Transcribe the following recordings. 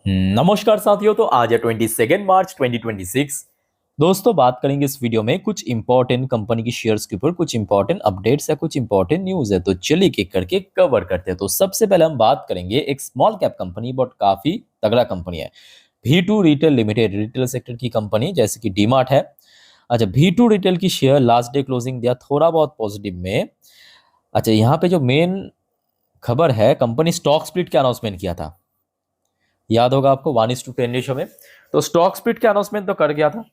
नमस्कार साथियों। तो आज है 22 मार्च 2026। दोस्तों, बात करेंगे इस वीडियो में कुछ इंपॉर्टेंट कंपनी की शेयर्स के ऊपर, कुछ इंपॉर्टेंट अपडेट्स या कुछ इंपॉर्टेंट न्यूज़ है। तो चलिए एक करके कवर करते हैं। तो सबसे पहले हम बात करेंगे एक स्मॉल कैप कंपनी बट काफ़ी तगड़ा कंपनी है, V2 retail limited. Retail sector की कंपनी जैसे कि डीमार्ट है। अच्छा, V2 रिटेल की शेयर लास्ट डे क्लोजिंग दिया थोड़ा बहुत पॉजिटिव में। अच्छा, यहाँ पे जो मेन खबर है, कंपनी स्टॉक स्प्लिट का अनाउंसमेंट किया था, याद होगा आपको, 1:10 रेशियो में। तो स्टॉक स्प्लिट के अनाउंसमेंट तो कर गया था।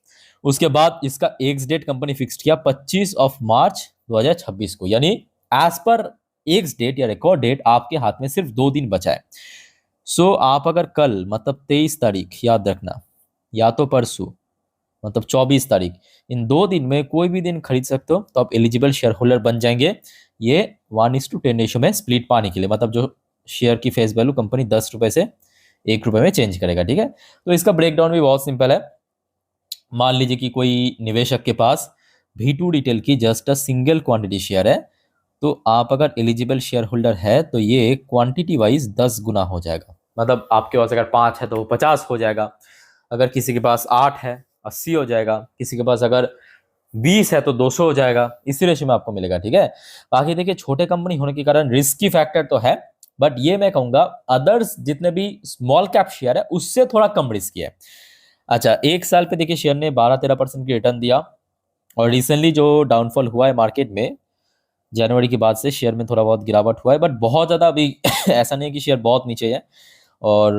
उसके बाद इसका एक्स डेट कंपनी फिक्स किया 25 मार्च 2026 को, यानी एज पर एक्स डेट या रिकॉर्ड डेट आपके हाथ में सिर्फ 2 दिन बचा है। सो आप अगर कल मतलब 23 तारीख, याद रखना, या तो परसों मतलब 24 तारीख, इन 2 दिन में कोई भी दिन खरीद सकते हो, तो आप एलिजिबल शेयर होल्डर बन जाएंगे। ये 1:10 रेशियो में स्प्लिट पाने के लिए, मतलब जो शेयर की फेस वैल्यू कंपनी 10 रुपए से 1 रुपए में चेंज करेगा। ठीक है, तो इसका ब्रेकडाउन भी बहुत सिंपल है। मान लीजिए कि कोई निवेशक के पास V2 रिटेल की just a single quantity share है, तो आप अगर एलिजिबल शेयर होल्डर है तो ये क्वांटिटी वाइज 10 गुना हो जाएगा। मतलब आपके पास अगर 5 है तो वो 50 हो जाएगा, अगर किसी के पास 8 है 80 हो जाएगा, किसी के पास अगर 20 है तो 200 हो जाएगा। इसी रेशियो में आपको मिलेगा। ठीक है, बाकी देखिए, छोटे कंपनी होने के कारण रिस्की फैक्टर तो है, बट ये मैं कहूंगा अदर्स जितने भी स्मॉल कैप शेयर है उससे थोड़ा कम रिस्की है। अच्छा, 1 साल पे देखिए शेयर ने 12-13% की रिटर्न दिया, और रिसेंटली जो डाउनफॉल हुआ है मार्केट में जनवरी के बाद से शेयर में थोड़ा बहुत गिरावट हुआ है, बट बहुत ज़्यादा अभी ऐसा नहीं है कि शेयर बहुत नीचे है। और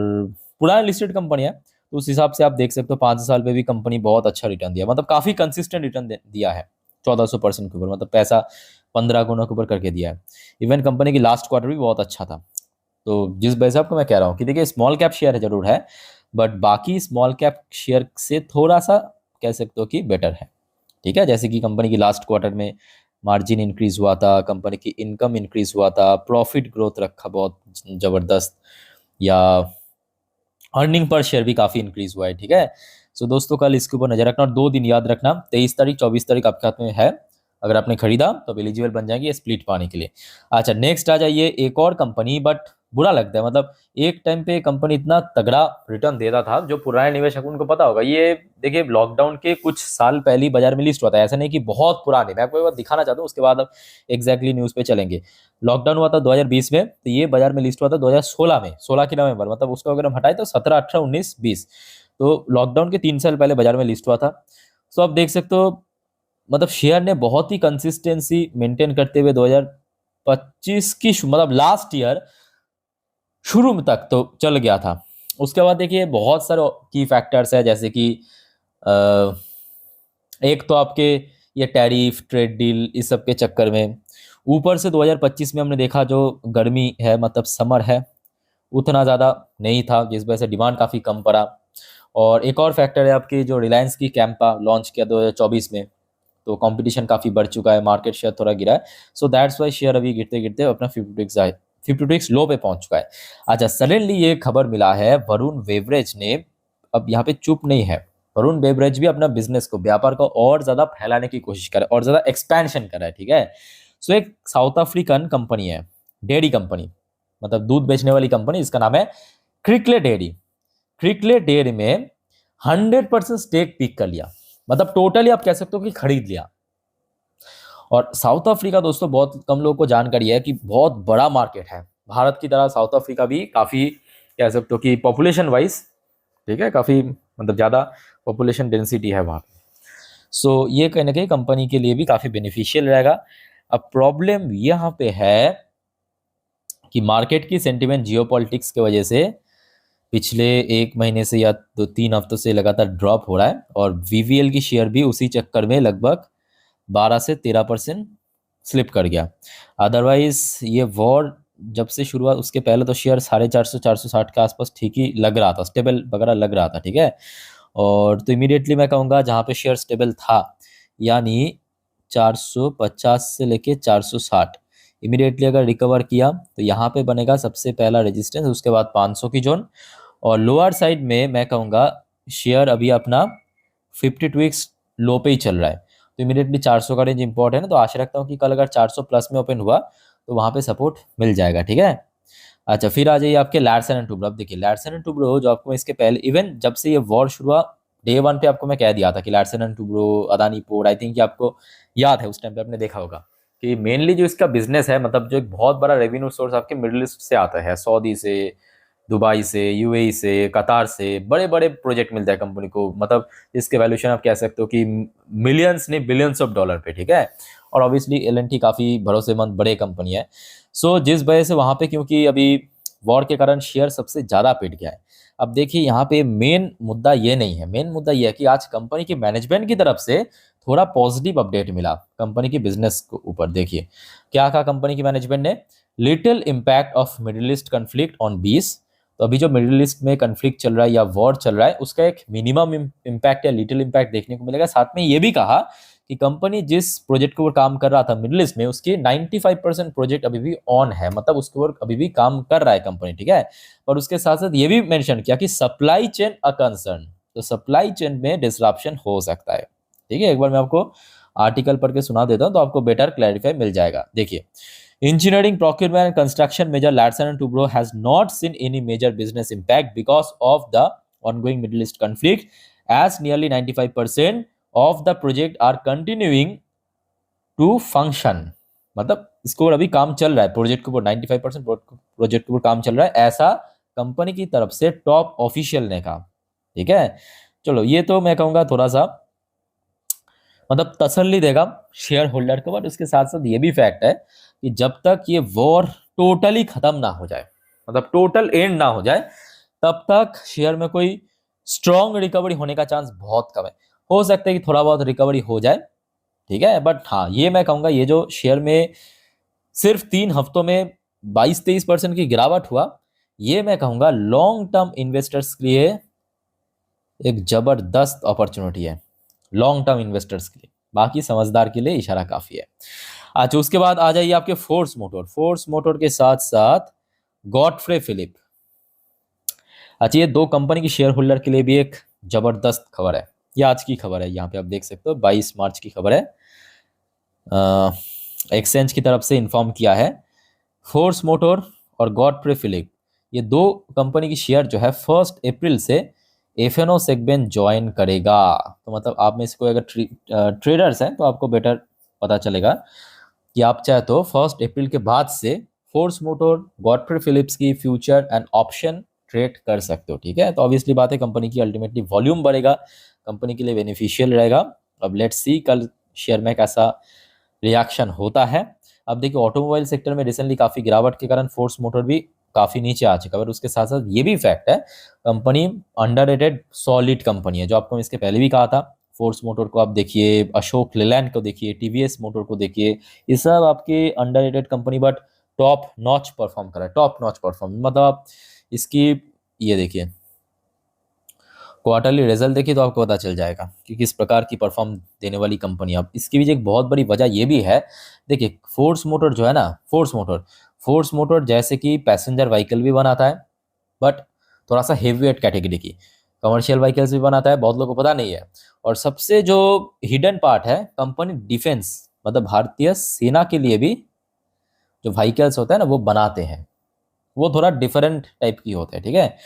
पुराना लिस्टेड कंपनी है, तो उस हिसाब से आप देख सकते हो 5 साल पे भी कंपनी बहुत अच्छा रिटर्न दिया, मतलब काफ़ी कंसिस्टेंट रिटर्न दिया है 1400% के ऊपर, मतलब पैसा 15 गुना के ऊपर करके दिया है। इवन कंपनी की लास्ट क्वार्टर भी बहुत अच्छा था। तो जिस वजह से आपको मैं कह रहा हूँ कि देखिए, स्मॉल कैप शेयर है जरूर है, बट बाकी स्मॉल कैप शेयर से थोड़ा सा कह सकते हो कि बेटर है। ठीक है, जैसे कि कंपनी की लास्ट क्वार्टर में मार्जिन इंक्रीज हुआ था, कंपनी की इनकम इंक्रीज हुआ था, प्रॉफिट ग्रोथ रखा बहुत ज़बरदस्त, या अर्निंग पर शेयर भी काफ़ी इंक्रीज हुआ है। ठीक है, सो दोस्तों कल इसके ऊपर नजर रखना, और 2 दिन याद रखना, 23 तारीख 24 तारीख आपके हाथ में है। अगर आपने खरीदा तो अब एलिजिबल बन जाएंगे स्प्लिट पाने के लिए। अच्छा, नेक्स्ट आ जाइए एक और कंपनी, बट बुरा लगता है, मतलब एक टाइम पे कंपनी इतना तगड़ा रिटर्न देता था, जो पुराने निवेशक उनको पता होगा। ये देखिए, लॉकडाउन के कुछ साल पहले ही बाजार में लिस्ट हुआ था, ऐसा नहीं कि बहुत पुराने। मैं आपको एक बार दिखाना चाहता हूँ, उसके बाद अब एग्जैक्टली न्यूज़ पे चलेंगे। लॉकडाउन हुआ था 2020 में, तो ये बाजार में लिस्ट हुआ था 2016 में, 16 की नवंबर, मतलब उसको अगर हम हटाए तो 17, 18, 19, 20। तो लॉकडाउन के 3 साल पहले बाजार में लिस्ट हुआ था। तो आप देख सकते हो, मतलब शेयर ने बहुत ही कंसिस्टेंसी मेंटेन करते हुए 2025 की मतलब लास्ट ईयर शुरू में तक तो चल गया था। उसके बाद देखिए बहुत सारे की फैक्टर्स है, जैसे कि अ, एक तो आपके ये टैरिफ ट्रेड डील, इस सब के चक्कर में ऊपर से 2025 में हमने देखा जो गर्मी है, मतलब समर है, उतना ज़्यादा नहीं था, जिस वजह से डिमांड काफ़ी कम पड़ा। और एक और फैक्टर है आपकी, जो रिलायंस की कैंपा लॉन्च किया 2024 में, तो कंपटीशन काफ़ी बढ़ चुका है, मार्केट शेयर थोड़ा गिरा है। सो दैट्स वाई शेयर अभी गिरते गिरते अपना 52 लो पे पहुंच चुका है। अच्छा, सडनली ये खबर मिला है, वरुण बेवरेज ने अब यहाँ पे चुप नहीं है। वरुण बेवरेज भी अपना बिजनेस को, व्यापार को और ज़्यादा फैलाने की कोशिश कर रहा है, और ज़्यादा एक्सपेंशन कर रहा है। ठीक है, सो एक साउथ अफ्रीकन कंपनी है, डेयरी कंपनी, मतलब दूध बेचने वाली कंपनी, इसका नाम है क्रिकले डेयरी। क्रिकले डेयरी में 100% स्टेक पिक कर लिया, मतलब टोटली आप कह सकते हो कि खरीद लिया। और साउथ अफ्रीका दोस्तों, बहुत कम लोगों को जानकारी है कि बहुत बड़ा मार्केट है। भारत की तरह साउथ अफ्रीका भी काफ़ी कह सकते हो कि पॉपुलेशन वाइज, ठीक है, काफ़ी मतलब ज़्यादा पॉपुलेशन डेंसिटी है वहाँ पे। सो ये कहीं ना कहीं कंपनी के लिए भी काफ़ी बेनिफिशियल रहेगा। अब प्रॉब्लम यहाँ पे है कि मार्केट की सेंटिमेंट जियोपॉलिटिक्स की वजह से पिछले 1 महीने से या 2-3 हफ्तों से लगातार ड्रॉप हो रहा है, और वीवीएल की शेयर भी उसी चक्कर में लगभग 12 से 13% स्लिप कर गया। अदरवाइज ये वॉर जब से शुरू हुआ उसके पहले तो शेयर 450 460 के आसपास ठीक ही लग रहा था, स्टेबल वगैरह लग रहा था। ठीक है, और तो इमीडिएटली मैं कहूँगा जहाँ पे शेयर स्टेबल था, यानी 450 से लेके 460, इमीडिएटली अगर रिकवर किया तो यहाँ पे बनेगा सबसे पहला रेजिस्टेंस, उसके बाद 500 की जोन। और लोअर साइड में मैं कहूँगा शेयर अभी अपना 52 वीक्स लो पे ही चल रहा है, तो इमीडिएटली 400 का रेंज इंपॉर्टेंट है। तो आशा रखता हूँ कि कल अगर 400 प्लस में ओपन हुआ तो वहाँ पे सपोर्ट मिल जाएगा। ठीक है, अच्छा, फिर आ जाइए आपके लार्सन एंड टुब्रो। अब देखिए लार्सन एंड टुब्रो जो आपको इसके पहले इवन जब से ये वॉर शुरू हुआ, डे वन पे आपको मैं कह दिया था कि Larsen and Toubro, Adani port, I think कि आपको याद है उस टाइम पे आपने देखा होगा कि मेनली जो इसका बिजनेस है, मतलब जो एक बहुत बड़ा रेवेन्यू सोर्स आपके मिडिल ईस्ट से आता है, सऊदी से, दुबई से, यूएई से, कतार से बड़े बड़े प्रोजेक्ट मिलते हैं कंपनी को, मतलब इसके वैल्यूएशन आप कह सकते हो कि मिलियंस नहीं बिलियंस ऑफ डॉलर पे, ठीक है। और ऑब्वियसली एल काफ़ी भरोसेमंद बड़े कंपनी है। सो जिस वजह से वहाँ पे, क्योंकि अभी वॉर के कारण शेयर सबसे ज़्यादा पिट गया है। अब देखिए यहाँ पे मेन मुद्दा ये नहीं है, मेन मुद्दा ये है कि आज कंपनी की मैनेजमेंट की तरफ से थोड़ा पॉजिटिव अपडेट मिला कंपनी की बिजनेस के ऊपर। देखिए क्या कहा कंपनी की मैनेजमेंट ने, little impact of middle east conflict on बीस। तो अभी जो मिडिल ईस्ट में कन्फ्लिक्ट चल रहा है या वॉर चल रहा है, उसका एक मिनिमम इम्पैक्ट या लिटिल इम्पैक्ट देखने को मिलेगा। साथ में ये भी कहा कि कंपनी जिस प्रोजेक्ट के ऊपर काम कर रहा था मिडिल ईस्ट में, उसके 95% प्रोजेक्ट अभी भी ऑन है, मतलब उसके ऊपर अभी भी काम कर रहा है कंपनी, ठीक है। और उसके साथ साथ ये भी मेंशन किया कि सप्लाई चेन अ कंसर्न, तो सप्लाई चेन में डिसरप्शन हो सकता है, ठीक है। एक बार मैं आपको आर्टिकल पढ़ के सुना देता हूँ तो आपको बेटर क्लैरिफाई मिल जाएगा। देखिए, engineering procurement and construction major Larsen and Toubro has not seen any major business impact because of the ongoing Middle East conflict, as nearly 95% of the project are continuing to function। मतलब इसके ऊपर अभी काम चल रहा है, project के ऊपर 95% प्रोजेक्ट के ऊपर काम चल रहा है, ऐसा कंपनी की तरफ से टॉप ऑफिशियल ने कहा, ठीक है। चलो ये तो मैं कहूँगा थोड़ा सा मतलब तसल्ली देगा शेयर होल्डर को, बट उसके साथ साथ ये भी फैक्ट है कि जब तक ये वॉर टोटली खत्म ना हो जाए, मतलब टोटल एंड ना हो जाए, तब तक शेयर में कोई स्ट्रॉन्ग रिकवरी होने का चांस बहुत कम है। हो सकता है कि थोड़ा बहुत रिकवरी हो जाए, ठीक है, बट हाँ ये मैं कहूँगा ये जो शेयर में सिर्फ 3 हफ्तों में 22-23% की गिरावट हुआ, ये मैं कहूँगा लॉन्ग टर्म इन्वेस्टर्स के लिए एक जबरदस्त अपॉर्चुनिटी है, लॉन्ग टर्म इन्वेस्टर्स के लिए। बाकी समझदार के लिए इशारा काफी है। अच्छा, उसके बाद आ जाइए आपके फोर्स मोटर। फोर्स मोटर के साथ साथ गॉडफ्रे फिलिप। अच्छा, ये दो कंपनी की शेयर होल्डर के लिए भी एक जबरदस्त खबर है। ये आज की खबर है, यहाँ पे आप देख सकते हो 22 मार्च की खबर है। एक्सचेंज की तरफ से इन्फॉर्म किया है, फोर्स मोटर और गॉडफ्रे फिलिप, ये दो कंपनी की शेयर जो है 1 अप्रैल से एफएनओ सेगमेंट ज्वाइन करेगा। तो मतलब आप में से कोई अगर ट्रेडर्स हैं तो आपको बेटर पता चलेगा कि आप चाहे तो 1 अप्रैल के बाद से फोर्स मोटर, गॉडफ्रे फिलिप्स की फ्यूचर एंड ऑप्शन ट्रेड कर सकते हो, ठीक है। तो ऑब्वियसली बात है कंपनी की अल्टीमेटली वॉल्यूम बढ़ेगा, कंपनी के लिए बेनिफिशियल रहेगा। अब लेट्स सी कल शेयर में कैसा रिएक्शन होता है। अब देखिए ऑटोमोबाइल सेक्टर में रिसेंटली काफ़ी गिरावट के कारण फोर्स मोटर भी काफ़ी नीचे आ चुका है, और उसके साथ साथ ये भी फैक्ट है कंपनी अंडररेटेड सॉलिड कंपनी है, जो आपको इसके पहले भी कहा था। फोर्स मोटर को आप देखिए, अशोक लेलैंड को देखिए, टीवीएस मोटर को देखिए, ये सब आपके underrated company but top notch perform कर रहा है, टॉप नॉच परफॉर्म। मतलब आप इसकी ये देखिए क्वार्टरली रिजल्ट देखिए तो आपको पता चल जाएगा कि किस प्रकार की परफॉर्म देने वाली कंपनी। अब इसकी भी एक बहुत बड़ी वजह ये भी है, देखिए फोर्स मोटर जो है ना, फोर्स मोटर जैसे कि पैसेंजर व्हीकल भी बनाता है, बट थोड़ा सा हेवी वेट कैटेगरी की कमर्शियल व्हीकल्स भी बनाता है, बहुत लोगों को पता नहीं है। और सबसे जो हिडन पार्ट है, कंपनी डिफेंस मतलब भारतीय सेना के लिए भी जो व्हीकल्स होता है ना वो बनाते हैं, वो थोड़ा डिफरेंट टाइप की होते हैं, ठीक है।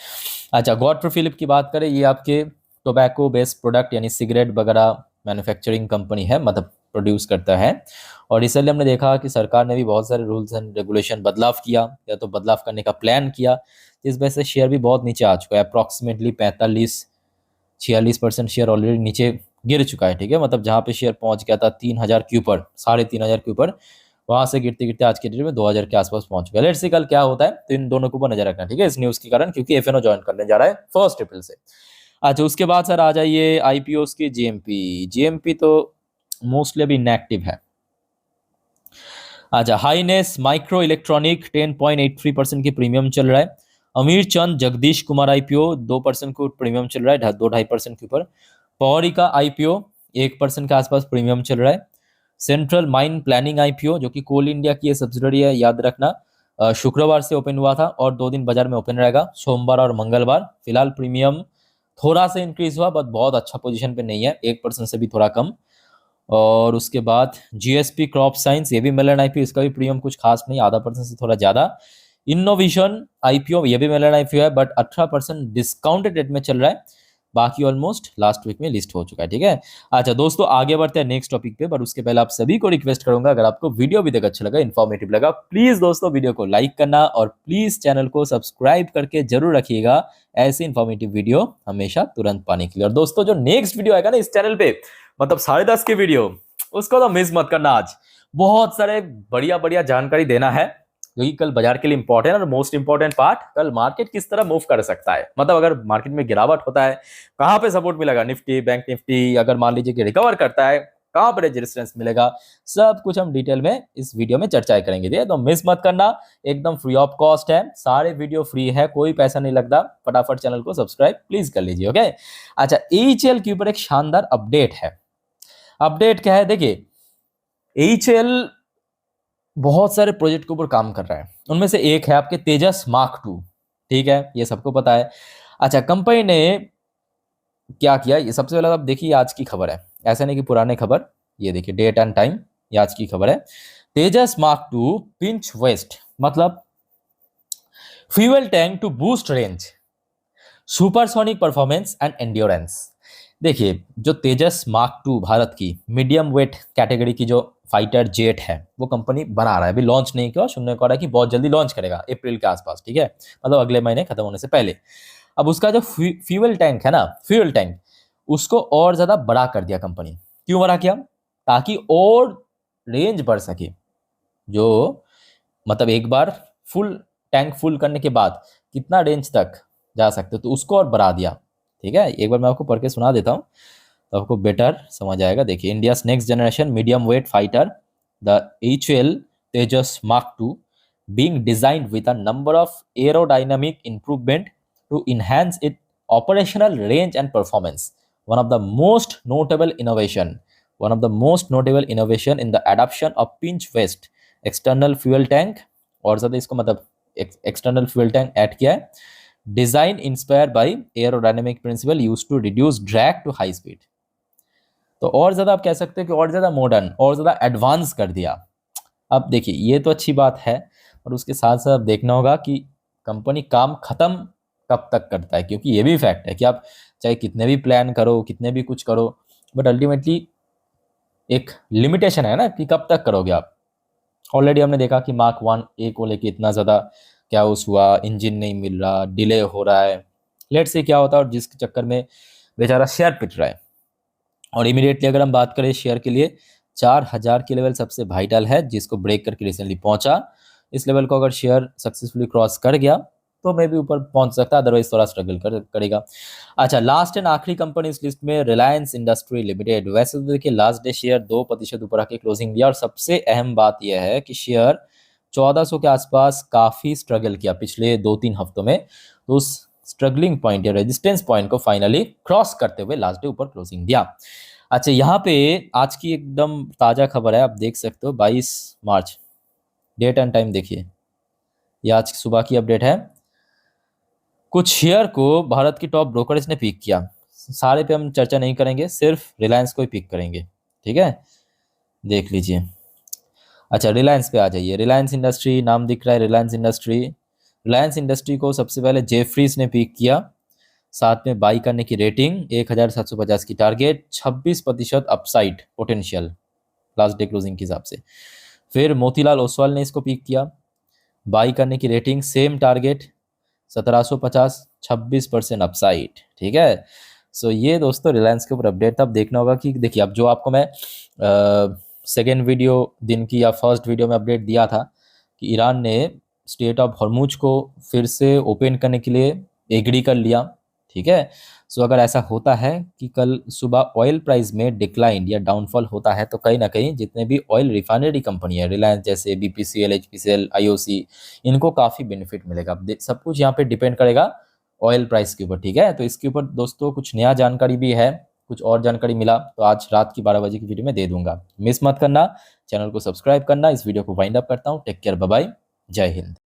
अच्छा, गॉडफ्रे फिलिप की बात करें, ये आपके टोबैको बेस्ड प्रोडक्ट यानी सिगरेट वगैरह मैन्युफैक्चरिंग कंपनी है, मतलब प्रोड्यूस करता है। और इसलिए हमने देखा कि सरकार ने भी बहुत सारे रूल्स एंड रेगुलेशन बदलाव किया या तो बदलाव करने का प्लान किया, जिस वजह से शेयर भी बहुत नीचे आ चुका है। अप्रॉक्सीमेटली 45-46% शेयर ऑलरेडी नीचे गिर चुका है, ठीक है। मतलब जहाँ पे शेयर पहुँच गया था 3,000 के ऊपर, 3,500 के ऊपर, वहां से गिरते गिरते आज के डेट में 2,000 के आसपास पहुंच चुका है। लेट्स सी कल क्या होता है, तो इन दोनों के ऊपर नजर रखना, ठीक है, इस न्यूज के कारण, क्योंकि एफएनओ ज्वाइन करने जा रहा है 1 अप्रैल से। अच्छा, उसके बाद सर आ जाइए आईपीओस की। जीएमपी तो मोस्टली अभी इनएक्टिव है। अच्छा, हाईनेस माइक्रो इलेक्ट्रॉनिक 10.83% की प्रीमियम चल रहा है। अमीर चंद जगदीश कुमार आईपीओ 2% को प्रीमियम चल रहा है, 2-2.5% के ऊपर। पौरी का आईपीओ 1% के आसपास प्रीमियम चल रहा है। सेंट्रल माइन प्लानिंग आईपीओ जो कि कोल इंडिया की सब्सिडरी है, याद रखना, शुक्रवार से ओपन हुआ था और 2 दिन बाजार में ओपन रहेगा, सोमवार और मंगलवार। फिलहाल प्रीमियम थोड़ा सा इंक्रीज हुआ, बट बहुत अच्छा पोजीशन पे नहीं है, 1% से भी थोड़ा कम। और उसके बाद जीएसपी क्रॉप साइंस, ये भी मिलन आईपीओ, इसका भी प्रीमियम कुछ खास नहीं, 0.5% से थोड़ा ज़्यादा। इनोवेशन आईपीओ, ये भी मेलन आईपीओ है बट 18% डिस्काउंटेड रेट में चल रहा है। बाकी ऑलमोस्ट लास्ट वीक में लिस्ट हो चुका है, ठीक है। अच्छा दोस्तों, आगे बढ़ते हैं नेक्स्ट टॉपिक पे, पर उसके पहले आप सभी को रिक्वेस्ट करूंगा, अगर आपको वीडियो भी अच्छा लगा, इन्फॉर्मेटिव लगा, प्लीज दोस्तों वीडियो को लाइक करना और प्लीज चैनल को सब्सक्राइब करके जरूर रखिएगा ऐसे इन्फॉर्मेटिव वीडियो हमेशा तुरंत पाने के लिए। और दोस्तों जो नेक्स्ट वीडियो आएगा ना इस चैनल पे, मतलब 10:30 की वीडियो, उसको तो मिस मत करना। आज बहुत सारे बढ़िया बढ़िया जानकारी देना है, क्योंकि कल बाजार के लिए इंपॉर्टेंट और मोस्ट इंपॉर्टेंट पार्ट, कल मार्केट किस तरह मूव कर सकता है, मतलब अगर मार्केट में गिरावट होता है कहां पे सपोर्ट मिलेगा, निफ्टी बैंक निफ्टी अगर मान लीजिए कि रिकवर करता है कहां पर रेजिस्टेंस मिलेगा, सब कुछ हम डिटेल में इस वीडियो में चर्चाएं करेंगे। तो मिस मत करना, एकदम फ्री ऑफ कॉस्ट है, सारे वीडियो फ्री है, कोई पैसा नहीं लगता। फटाफट चैनल को सब्सक्राइब प्लीज कर लीजिए, ओके। अच्छा, एचएल के ऊपर एक शानदार अपडेट है। अपडेट क्या है, देखिए एचएल बहुत सारे प्रोजेक्ट के ऊपर काम कर रहा है, उनमें से एक है आपके तेजस मार्क 2, ठीक है, ये सबको पता है। अच्छा, कंपनी ने क्या किया, ये सबसे पहले आप देखिए आज की खबर है, ऐसा नहीं कि पुराने खबर, ये देखिए डेट एंड टाइम, ये आज की खबर है। तेजस मार्क 2 पिंच वेस्ट, मतलब fuel tank to boost range, supersonic performance and endurance. देखिए जो तेजस मार्क 2 भारत की मीडियम वेट कैटेगरी की जो फाइटर जेट है, वो कंपनी बना रहा है, अभी लॉन्च नहीं किया, सुनने को आ रहा है कि बहुत जल्दी लॉन्च करेगा अप्रैल के आसपास, ठीक है, मतलब अगले महीने खत्म होने से पहले। अब उसका जो फ्यूल टैंक है ना, फ्यूल टैंक, उसको और ज्यादा बड़ा कर दिया कंपनी। क्यों बड़ा किया? ताकि और रेंज बढ़ सके, जो मतलब एक बार फुल टैंक फुल करने के बाद कितना रेंज तक जा सकते हो, तो उसको और बढ़ा दिया, ठीक है। एक बार मैं आपको पढ़ के सुना देता हूँ तो आपको बेटर समझ आएगा। देखिए, India's next generation medium wait fighter the HL Tejas Mark 2 being designed with a number of aerodynamic improvement to enhance its operational range and performance. One of the most notable innovation in the adoption of pinch waist external fuel tank, और ज्यादा इसको मतलब external fuel tank add किया है, design inspire by aerodynamic principle used to reduce drag to high speed. तो और ज्यादा आप कह सकते हो कि और ज्यादा मॉडर्न और ज्यादा एडवांस कर दिया। अब देखिए ये तो अच्छी बात है, और उसके साथ साथ देखना होगा कि कंपनी काम खत्म कब तक करता है, क्योंकि ये भी फैक्ट है कि आप चाहे कितने भी प्लान करो, कितने भी कुछ करो, बट अल्टीमेटली एक लिमिटेशन है ना कि कब तक करोगे आप। ऑलरेडी हमने देखा कि मार्क 1 ए को लेके इतना ज़्यादा क्या उस हुआ, इंजन नहीं मिल रहा, डिले हो रहा है, लेट से क्या होता है, और जिसके चक्कर में बेचारा शेयर पिट रहा है। और इमीडिएटली अगर हम बात करें शेयर के लिए, 4000 की लेवल सबसे वाइटल है, जिसको ब्रेक करके रिसेंटली पहुंचा। इस लेवल को अगर शेयर सक्सेसफुली क्रॉस कर गया तो मे भी ऊपर पहुंच सकता है, अदरवाइज थोड़ा स्ट्रगल करेगा। अच्छा, लास्ट एंड आखिरी कंपनी इस लिस्ट में रिलायंस इंडस्ट्री लिमिटेड। वैसे तो देखिए लास्ट डे शेयर 2% ऊपर आके क्लोजिंग दिया, और सबसे अहम बात यह है कि शेयर 1400 के आसपास काफी स्ट्रगल किया पिछले 2-3 हफ्तों में, तो उस स्ट्रगलिंग पॉइंट या रेजिस्टेंस पॉइंट को फाइनली क्रॉस करते हुए लास्ट डे ऊपर क्लोजिंग दिया। अच्छा, यहाँ पे आज की एकदम ताजा खबर है, आप देख सकते हो 22 मार्च, डेट एंड टाइम देखिए, ये आज सुबह की अपडेट है। कुछ शेयर को भारत की टॉप ब्रोकरेज ने पिक किया, सारे पे हम चर्चा नहीं करेंगे, सिर्फ रिलायंस को ही पिक करेंगे, ठीक है, देख लीजिए। अच्छा, रिलायंस पे आ जाइए, रिलायंस इंडस्ट्री नाम दिख रहा है, रिलायंस इंडस्ट्री। रिलायंस इंडस्ट्री को सबसे पहले जेफरीज ने पिक किया, साथ में बाई करने की रेटिंग 1750 की target, 26% upside potential last day closing के हिसाब से। फिर मोतीलाल ओसवाल ने इसको पिक किया, बाई करने की रेटिंग सेम टारगेट 1750, 26% अपसाइड, ठीक है। सो ये दोस्तों रिलायंस के ऊपर अपडेट था। अब देखना होगा कि देखिए, अब जो आपको मैं सेकेंड वीडियो दिन की या फर्स्ट वीडियो में अपडेट दिया था कि ईरान ने स्टेट ऑफ हॉर्मुज को फिर से ओपन करने के लिए एग्री कर लिया, ठीक है। सो अगर ऐसा होता है कि कल सुबह ऑयल प्राइस में डिक्लाइन या डाउनफॉल होता है, तो कहीं ना कहीं जितने भी ऑयल रिफाइनरी कंपनी है, रिलायंस जैसे बीपीसीएल, एचपीसीएल, आईओसी, इनको काफ़ी बेनिफिट मिलेगा। सब कुछ यहाँ पे डिपेंड करेगा ऑयल प्राइस के ऊपर, ठीक है। तो इसके ऊपर दोस्तों कुछ नया जानकारी भी है, कुछ और जानकारी मिला तो आज रात की 12 बजे की वीडियो में दे दूंगा, मिस मत करना। चैनल को सब्सक्राइब करना। इस वीडियो को वाइंड अप करता हूँ। टेक केयर, बाय बाय, जय हिंद।